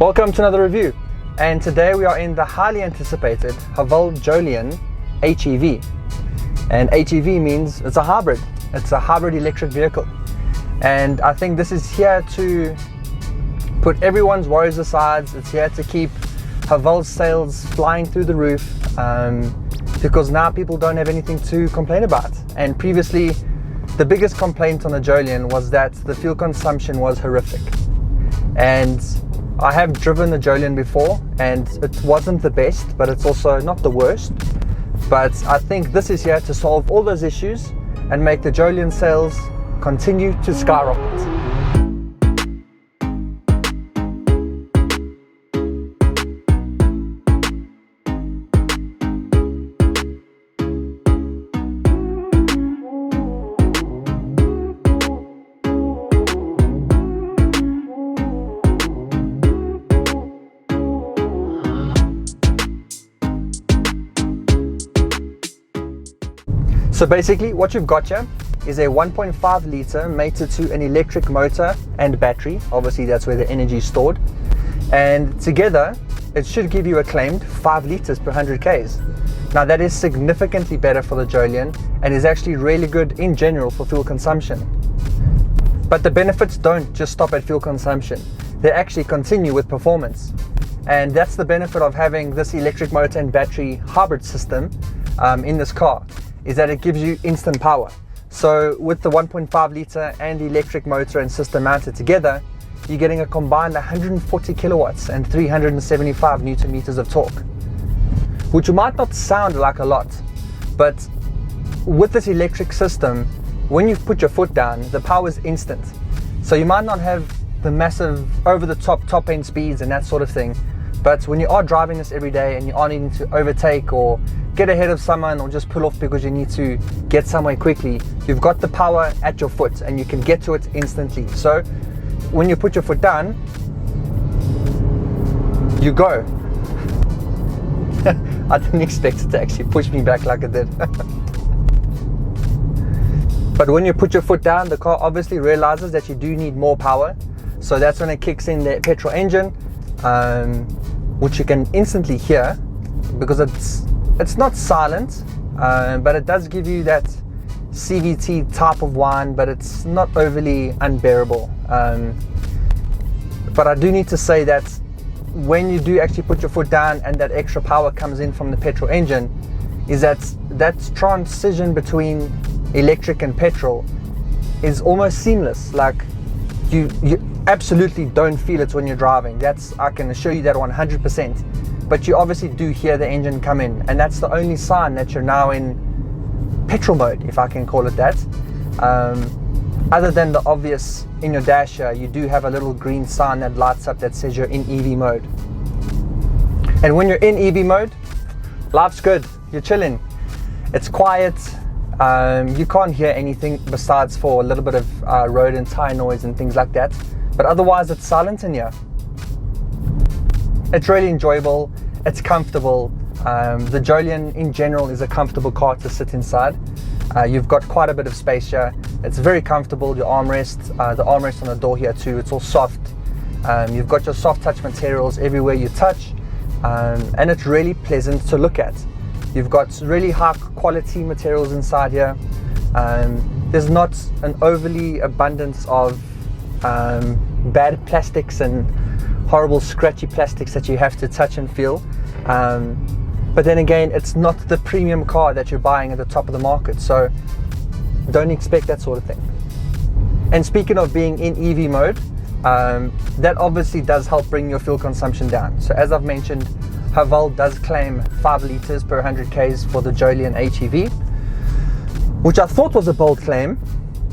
Welcome to another review, and today we are in the highly anticipated Haval Jolion HEV. And HEV means it's a hybrid. It's a hybrid electric vehicle, and I think this is here to put everyone's worries aside. It's here to keep Haval's sales flying through the roof, because now people don't have anything to complain about. And previously, the biggest complaint on the Jolion was that the fuel consumption was horrific. And I have driven the Jolion before, and it wasn't the best, but it's also not the worst. But I think this is here to solve all those issues and make the Jolion sales continue to skyrocket. So basically what you've got here is a 1.5 litre mated to an electric motor and battery. Obviously that's where the energy is stored, and together it should give you a claimed 5 litres per 100 k's. Now that is significantly better for the Jolion and is actually really good in general for fuel consumption. But the benefits don't just stop at fuel consumption, they actually continue with performance. And that's the benefit of having this electric motor and battery hybrid system in this car, is that it gives you instant power. So with the 1.5 litre and electric motor and system mounted together, you're getting a combined 140 kilowatts and 375 newton meters of torque, which might not sound like a lot, but with this electric system, when you put your foot down, the power is instant. So you might not have the massive over-the-top top-end speeds and that sort of thing, but when you are driving this every day and you are needing to overtake or get ahead of someone or just pull off because you need to get somewhere quickly, you've got the power at your foot and you can get to it instantly. So when you put your foot down, you go. I didn't expect it to actually push me back like it did. But when you put your foot down, the car obviously realizes that you do need more power. So that's when it kicks in the petrol engine, which you can instantly hear because it's not silent, but it does give you that CVT type of whine, but it's not overly unbearable. But I do need to say that when you do actually put your foot down and that extra power comes in from the petrol engine, is that transition between electric and petrol is almost seamless. Like you absolutely don't feel it when you're driving. I can assure you that 100%. But you obviously do hear the engine come in, and that's the only sign that you're now in petrol mode, if I can call it that. Other than the obvious in your dash here, you do have a little green sign that lights up that says you're in EV mode. And when you're in EV mode, life's good, you're chilling. It's quiet, you can't hear anything besides for a little bit of road and tire noise and things like that. But otherwise it's silent in here. It's really enjoyable, it's comfortable. The Jolion in general is a comfortable car to sit inside. You've got quite a bit of space here. It's very comfortable, your armrest, the armrest on the door here too, it's all soft. You've got your soft touch materials everywhere you touch, and it's really pleasant to look at. You've got really high quality materials inside here. There's not an overly abundance of bad plastics and horrible scratchy plastics that you have to touch and feel. But then again, it's not the premium car that you're buying at the top of the market, so don't expect that sort of thing. And speaking of being in EV mode, that obviously does help bring your fuel consumption down. So as I've mentioned, Haval does claim 5 litres per 100 k's for the Jolion HEV, which I thought was a bold claim,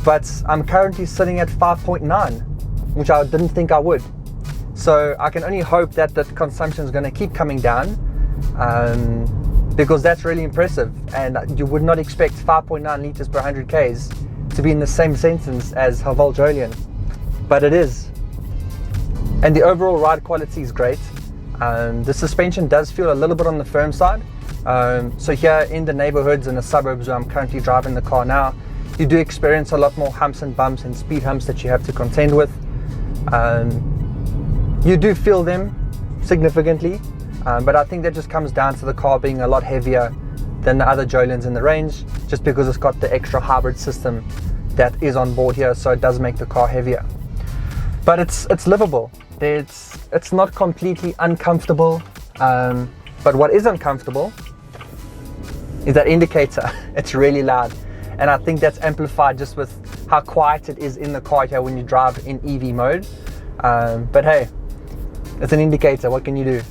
but I'm currently sitting at 5.9, which I didn't think I would. So I can only hope that the consumption is going to keep coming down, because that's really impressive, and you would not expect 5.9 litres per 100 k's to be in the same sentence as Haval Jolion, but it is. And the overall ride quality is great. The suspension does feel a little bit on the firm side. So here in the neighborhoods and the suburbs where I'm currently driving the car now, you do experience a lot more humps and bumps and speed humps that you have to contend with. You do feel them, significantly, but I think that just comes down to the car being a lot heavier than the other Jolions in the range, just because it's got the extra hybrid system that is on board here, so it does make the car heavier. But it's livable. It's not completely uncomfortable, but what is uncomfortable is that indicator. It's really loud, and I think that's amplified just with how quiet it is in the car here when you drive in EV mode. But hey, it's an indicator, what can you do?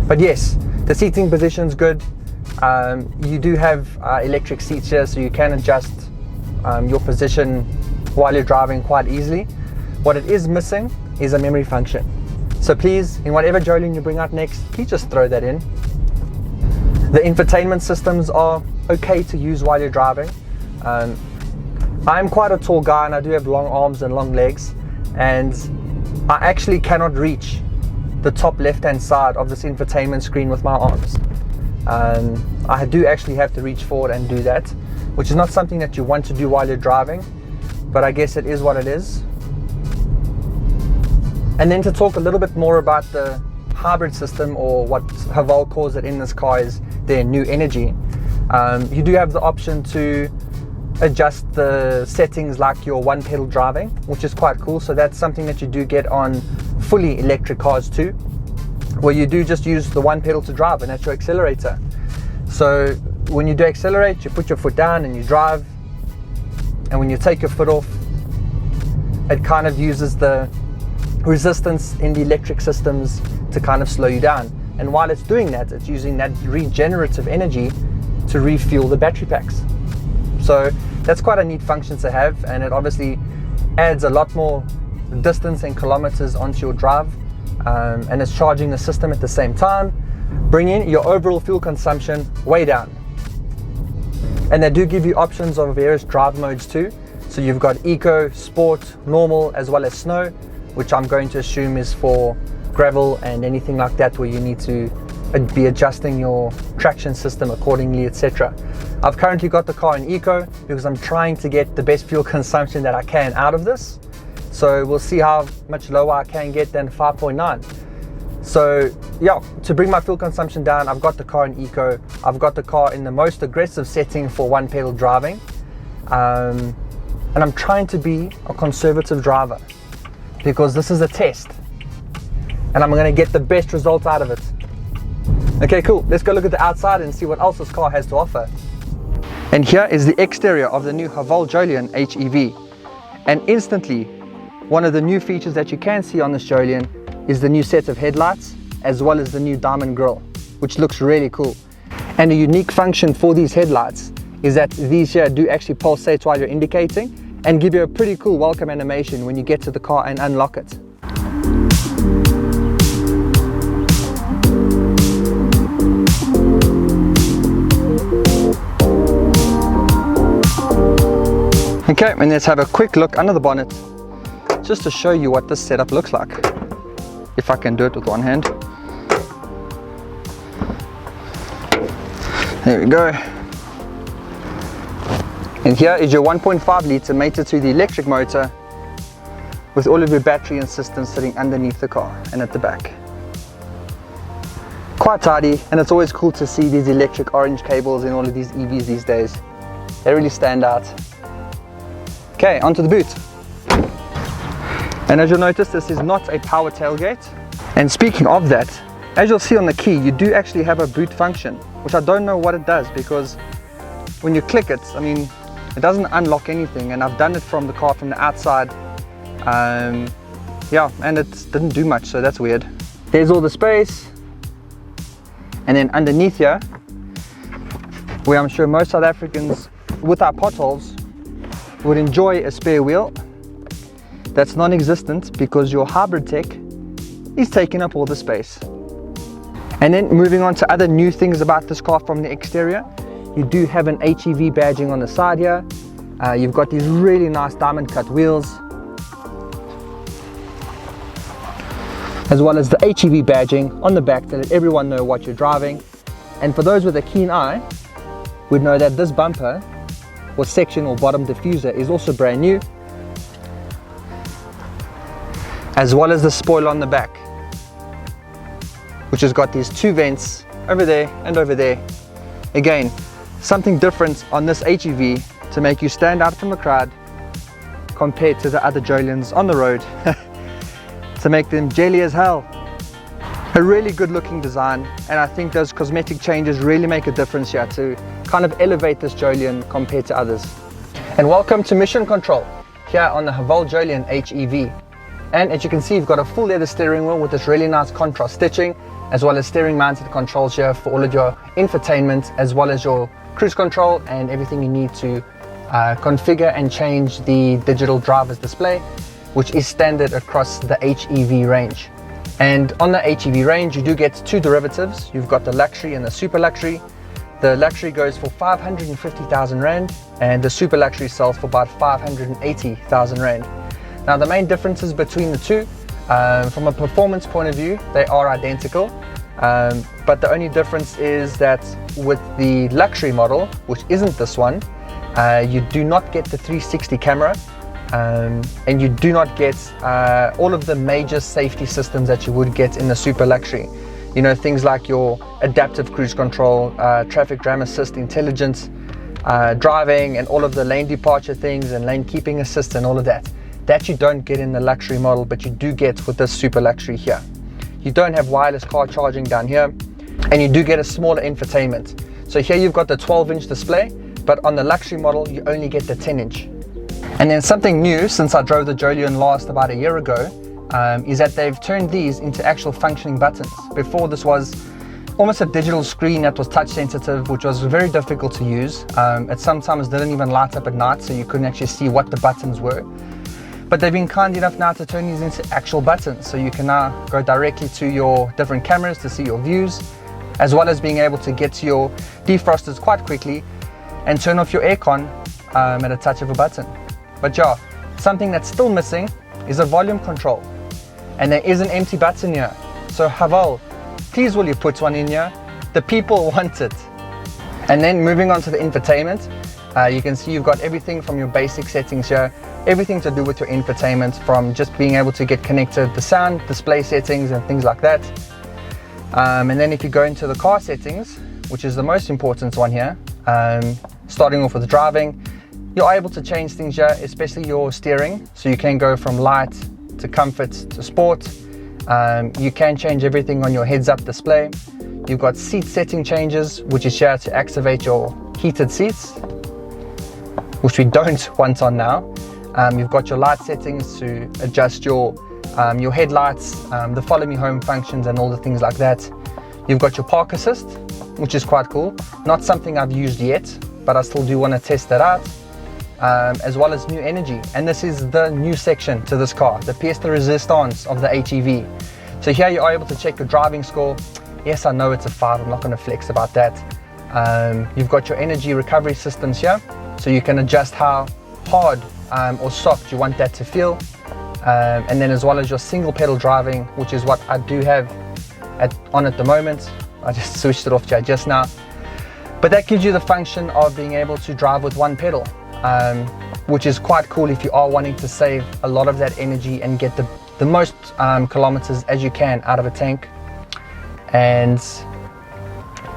But yes, the seating position's good. You do have electric seats here, so you can adjust your position while you're driving quite easily. What it is missing is a memory function. So please, in whatever Jolion you bring out next, please just throw that in. The infotainment systems are okay to use while you're driving. I'm quite a tall guy and I do have long arms and long legs, and I actually cannot reach the top left hand side of this infotainment screen with my arms. I do actually have to reach forward and do that, which is not something that you want to do while you're driving, but I guess it is what it is. And then to talk a little bit more about the hybrid system, or what Haval calls it in this car is their new energy. You do have the option to adjust the settings like your one pedal driving, which is quite cool. So that's something that you do get on fully electric cars too, where you do just use the one pedal to drive, and that's your accelerator. So when you do accelerate, you put your foot down and you drive, and when you take your foot off, it kind of uses the resistance in the electric systems to kind of slow you down. And while it's doing that, it's using that regenerative energy to refuel the battery packs. So that's quite a neat function to have, and it obviously adds a lot more distance and kilometers onto your drive, and it's charging the system at the same time, bringing your overall fuel consumption way down. And they do give you options of various drive modes too. So you've got eco, sport, normal, as well as snow, which I'm going to assume is for gravel and anything like that where you need to be adjusting your traction system accordingly, etc. I've currently got the car in eco because I'm trying to get the best fuel consumption that I can out of this. So we'll see how much lower I can get than 5.9. So yeah, to bring my fuel consumption down, I've got the car in eco. I've got the car in the most aggressive setting for one pedal driving. And I'm trying to be a conservative driver because this is a test and I'm going to get the best result out of it. Okay, cool. Let's go look at the outside and see what else this car has to offer. And here is the exterior of the new Haval Jolion HEV. And instantly, one of the new features that you can see on this Jolion is the new set of headlights, as well as the new diamond grille, which looks really cool. And a unique function for these headlights is that these here do actually pulsate while you're indicating and give you a pretty cool welcome animation when you get to the car and unlock it. Okay, and let's have a quick look under the bonnet just to show you what this setup looks like. If I can do it with one hand. There we go. And here is your 1.5 litre mated to the electric motor with all of your battery and systems sitting underneath the car and at the back. Quite tidy, and it's always cool to see these electric orange cables in all of these EVs these days. They really stand out. Okay, onto the boot. And as you'll notice, this is not a power tailgate. And speaking of that, as you'll see on the key, you do actually have a boot function, which I don't know what it does, because when you click it, I mean, it doesn't unlock anything, and I've done it from the car from the outside. Yeah, and it didn't do much, so that's weird. There's all the space. And then underneath here, where I'm sure most South Africans with our potholes would enjoy a spare wheel, that's non-existent because your hybrid tech is taking up all the space. And then moving on to other new things about this car from the exterior, you do have an HEV badging on the side here. You've got these really nice diamond cut wheels, as well as the HEV badging on the back to let everyone know what you're driving. And for those with a keen eye would know that this bumper or section or bottom diffuser is also brand new. as well as the spoiler on the back, which has got these two vents over there and over there. Again, something different on this HEV to make you stand out from the crowd compared to the other Jolions on the road, to make them jelly as hell. A really good looking design, and I think those cosmetic changes really make a difference here to kind of elevate this Jolion compared to others. And welcome to Mission Control here on the Haval Jolion HEV. And as you can see, you've got a full leather steering wheel with this really nice contrast stitching, as well as steering mounted controls here for all of your infotainment, as well as your cruise control and everything you need to configure and change the digital driver's display, which is standard across the HEV range. And on the HEV range, you do get two derivatives. You've got the luxury and the super luxury. The luxury goes for 550,000 Rand, and the super luxury sells for about 580,000 Rand. Now, the main differences between the two, from a performance point of view, they are identical. But the only difference is that with the luxury model, which isn't this one, you do not get the 360 camera, and you do not get all of the major safety systems that you would get in the super luxury. You know, things like your adaptive cruise control, traffic jam assist, intelligence driving, and all of the lane departure things and lane keeping assist and all of that. That you don't get in the luxury model, but you do get with this super luxury here. You don't have wireless car charging down here, and you do get a smaller infotainment. So here you've got the 12-inch display, but on the luxury model you only get the 10-inch. And then something new since I drove the Jolion last about a year ago is that they've turned these into actual functioning buttons. Before, this was almost a digital screen that was touch sensitive, which was very difficult to use. It sometimes didn't even light up at night, so you couldn't actually see what the buttons were. But they've been kind enough now to turn these into actual buttons, so you can now go directly to your different cameras to see your views, as well as being able to get to your defrosters quite quickly and turn off your aircon at a touch of a button. But yeah, something that's still missing is a volume control, and there is an empty button here. So Haval, please will you put one in here? The people want it. And then moving on to the infotainment, you can see you've got everything from your basic settings here, everything to do with your infotainment, from just being able to get connected, the sound, display settings and things like that. And then if you go into the car settings, which is the most important one here, starting off with driving, you're able to change things here, especially your steering. So you can go from light to comfort to sport. You can change everything on your heads-up display. You've got seat setting changes, which is here to activate your heated seats, which we don't want on now. You've got your light settings to adjust your headlights, the follow me home functions and all the things like that. You've got your park assist, which is quite cool. Not something I've used yet, but I still do want to test that out. As well as new energy, and this is the new section to this car, the pièce de résistance of the HEV. So here you are able to check your driving score. Yes, I know it's a 5, I'm not going to flex about that. You've got your energy recovery systems here, so you can adjust how hard or soft you want that to feel. And then as well as your single pedal driving, which is what I do have on at the moment. I just switched it off just now. But that gives you the function of being able to drive with one pedal. Which is quite cool if you are wanting to save a lot of that energy and get the most kilometers as you can out of a tank. And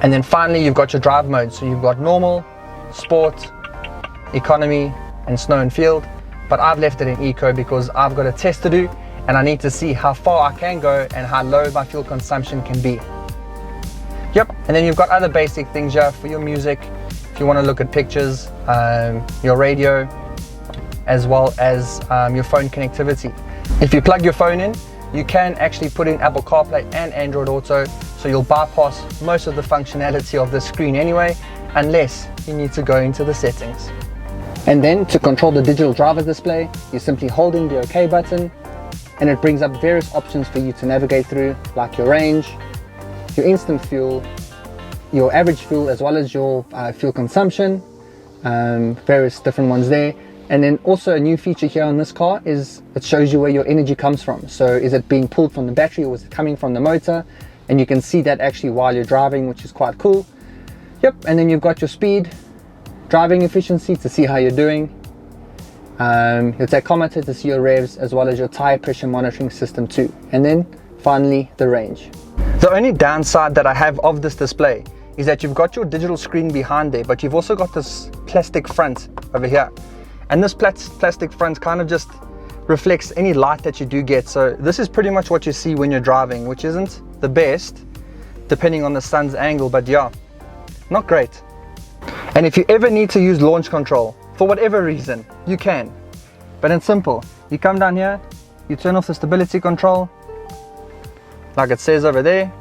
then finally you've got your drive mode. So you've got normal, sport, economy and snow and field, but I've left it in eco because I've got a test to do and I need to see how far I can go and how low my fuel consumption can be. Yep, and then you've got other basic things here for your music. If you want to look at pictures, your radio, as well as your phone connectivity. If you plug your phone in, you can actually put in Apple CarPlay and Android Auto, so you'll bypass most of the functionality of the screen anyway, unless you need to go into the settings. And then to control the digital driver display, you're simply holding the OK button, and it brings up various options for you to navigate through, like your range, your instant fuel, your average fuel, as well as your fuel consumption, various different ones there. And then also a new feature here on this car is it shows you where your energy comes from. So is it being pulled from the battery or is it coming from the motor? And you can see that actually while you're driving, which is quite cool. Yep, and then you've got your speed, driving efficiency to see how you're doing. your tachometer to see your revs, as well as your tire pressure monitoring system too. And then finally the range. The only downside that I have of this display is that you've got your digital screen behind there, but you've also got this plastic front over here. And this plastic front kind of just reflects any light that you do get. So this is pretty much what you see when you're driving, which isn't the best depending on the sun's angle, but yeah, not great. And if you ever need to use launch control for whatever reason, you can. But it's simple. You come down here, you turn off the stability control, like it says over there,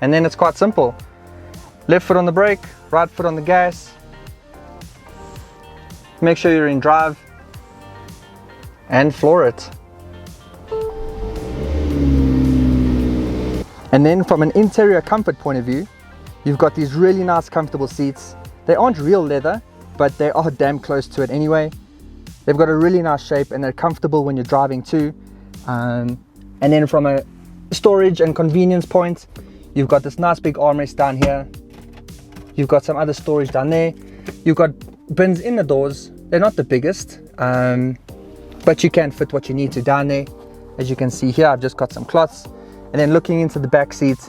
and then it's quite simple. Left foot on the brake, right foot on the gas. Make sure you're in drive and floor it. And then from an interior comfort point of view, you've got these really nice comfortable seats. They aren't real leather, but they are damn close to it anyway. They've got a really nice shape and they're comfortable when you're driving too. And then from a storage and convenience point, you've got this nice big armrest down here. You've got some other storage down there. You've got bins in the doors. They're not the biggest, but you can fit what you need to down there. As you can see here, I've just got some cloths. And then looking into the back seat,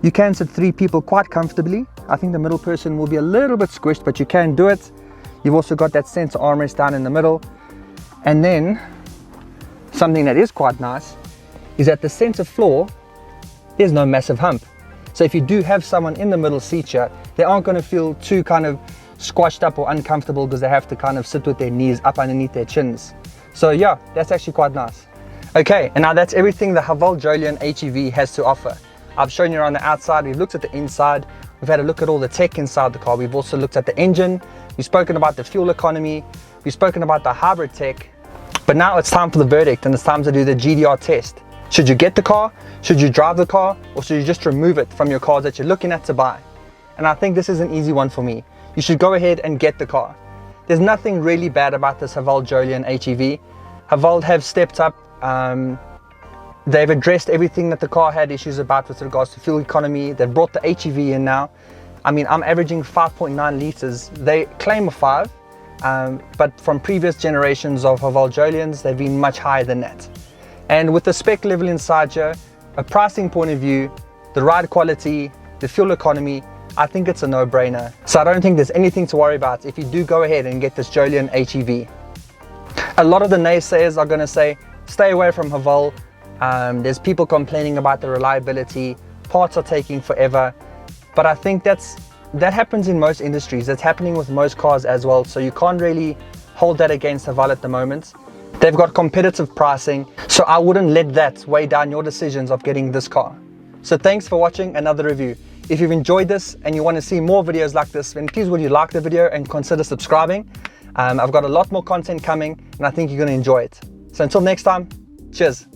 you can sit 3 people quite comfortably. I think the middle person will be a little bit squished, but you can do it. You've also got that center armrest down in the middle. And then something that is quite nice is at the center floor, there's no massive hump. So if you do have someone in the middle seat here, they aren't going to feel too kind of squashed up or uncomfortable because they have to kind of sit with their knees up underneath their chins. So yeah, that's actually quite nice. Okay, and now that's everything the Haval Jolion HEV has to offer. I've shown you around the outside, we've looked at the inside, we've had a look at all the tech inside the car, we've also looked at the engine, we've spoken about the fuel economy, we've spoken about the hybrid tech, but now it's time for the verdict and it's time to do the GDR test. Should you get the car? Should you drive the car? Or should you just remove it from your cars that you're looking at to buy? And I think this is an easy one for me. You should go ahead and get the car. There's nothing really bad about this Haval Jolion HEV. Haval have stepped up. They've addressed everything that the car had issues about with regards to fuel economy. They've brought the HEV in now. I mean, I'm averaging 5.9 liters. They claim a 5, but from previous generations of Haval Jolions, they've been much higher than that. And with the spec level inside here, a pricing point of view, the ride quality, the fuel economy, I think it's a no-brainer. So I don't think there's anything to worry about if you do go ahead and get this Jolion HEV. A lot of the naysayers are going to say, stay away from Haval. There's people complaining about the reliability, parts are taking forever. But I think that happens in most industries. That's happening with most cars as well. So you can't really hold that against Haval at the moment. They've got competitive pricing, so I wouldn't let that weigh down your decisions of getting this car. So thanks for watching another review. If you've enjoyed this and you want to see more videos like this, then please would you like the video and consider subscribing. I've got a lot more content coming and I think you're going to enjoy it. So until next time, cheers.